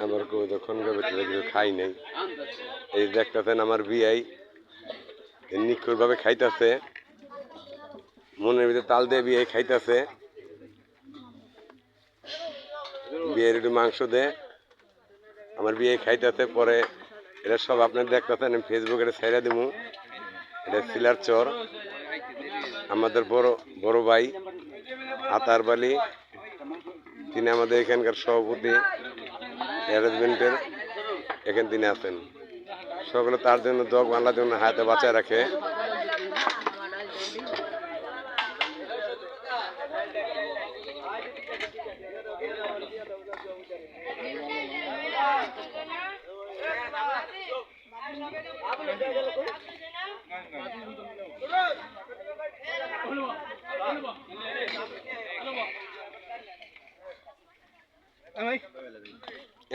আবার কতক্ষণ কিছু খাই নাই। এই দেখতেছেন আমার বিয়াই নিখুঁত ভাবে খাইতেছে, মনের ভিতরে তাল দিয়ে বিয়াই খাইতেছে। বিয়ের একটু মাংস দে, আমার বিয়ে খাইতেছে। পরে এটা সব আপনার দেখতেছেন, আমি ফেসবুকে ছেড়ে দিব। এটা সিলার চর, আমাদের বড় ভাই আতার বালি, তিনি আমাদের এখানকার সভাপতি অ্যারেঞ্জমেন্টের, এখানে তিনি আছেন। সকলে তার জন্য দোয়া আল্লাহর জন্য হায়াতে বাঁচায় রাখে।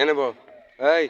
এনে বো এই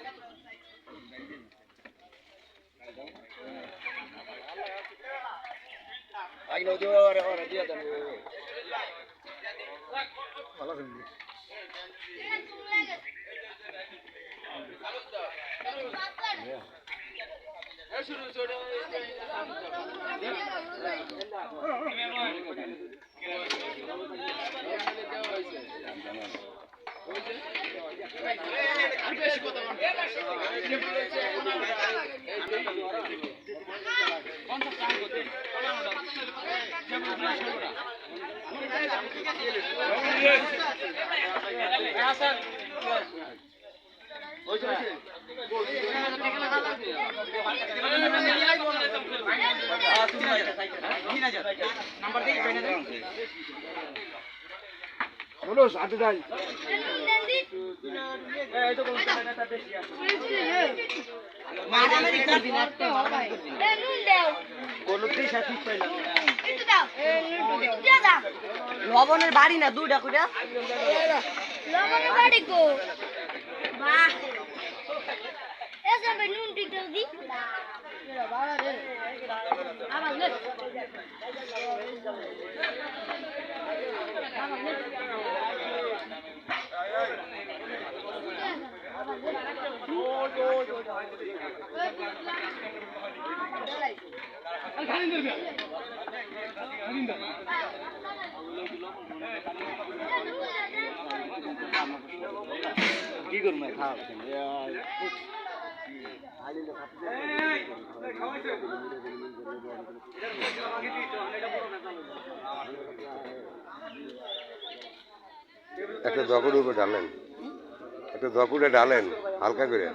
লবণের বাড়ি না দুইটা করে লবণের বাড়ি গো বাহ এসবে নুন দিতে দি আবার নে কি করবো খাওয়া একটা দপুর উপরে ঢালেন, একটা দপুরে ঢালেন হালকা করে।